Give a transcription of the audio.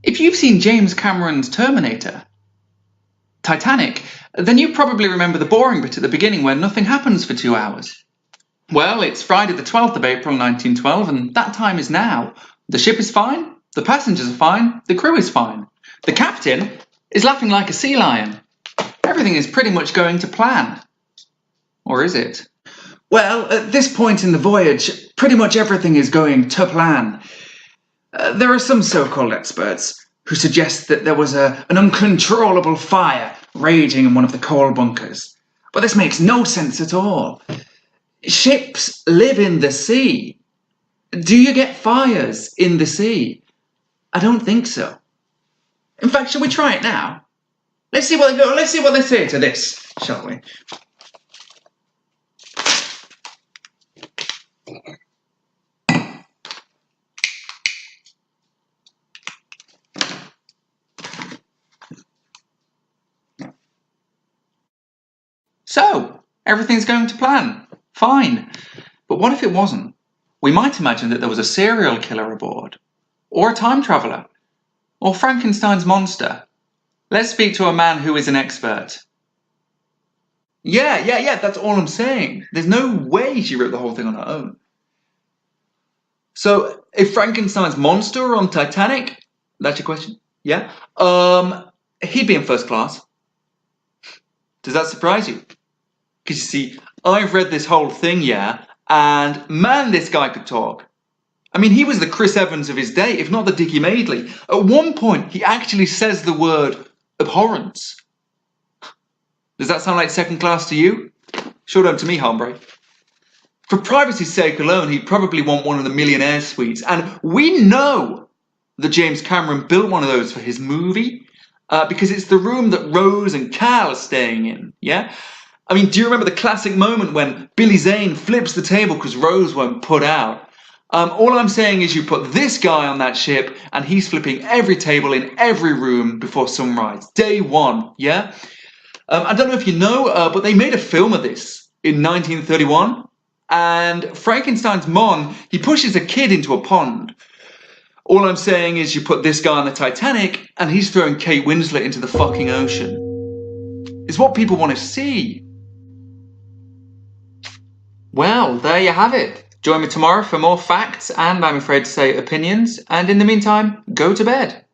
If you've seen James Cameron's Terminator, Titanic, then you probably remember the boring bit at the beginning where nothing happens for 2 hours. Well, it's Friday the 12th of April 1912, and that time is now. The ship is fine, the passengers are fine, the crew is fine. The captain is laughing like a sea lion. Everything is pretty much going to plan. Or is it? Well, at this point in the voyage, pretty much everything is going to plan. There are some so-called experts who suggest that there was an uncontrollable fire raging in one of the coal bunkers. But this makes no sense at all. Ships live in the sea. Do you get fires in the sea? I don't think so. In fact, shall we try it now? Let's see what they say to this, shall we? So, everything's going to plan. Fine. But what if it wasn't? We might imagine that there was a serial killer aboard, or a time traveller, or Frankenstein's monster. Let's speak to a man who is an expert. Yeah, that's all I'm saying. There's no way she wrote the whole thing on her own. So, if Frankenstein's monster on Titanic, that's your question? Yeah? He'd be in first class. Does that surprise you? Because you see, I've read this whole thing, yeah, and man, this guy could talk. I mean, he was the Chris Evans of his day, if not the Dickie Madeley. At one point, he actually says the word abhorrence. Does that sound like second class to you? Sure don't to me, hombre. For privacy's sake alone, he'd probably want one of the millionaire suites, and we know that James Cameron built one of those for his movie, because it's the room that Rose and Carl are staying in, yeah? I mean, do you remember the classic moment when Billy Zane flips the table because Rose won't put out? All I'm saying is you put this guy on that ship and he's flipping every table in every room before sunrise. Day one, yeah? I don't know if you know, but they made a film of this in 1931. And Frankenstein's Mon, he pushes a kid into a pond. All I'm saying is you put this guy on the Titanic and he's throwing Kate Winslet into the fucking ocean. It's what people want to see. Well, there you have it. Join me tomorrow for more facts and, I'm afraid to say, opinions. And in the meantime, go to bed.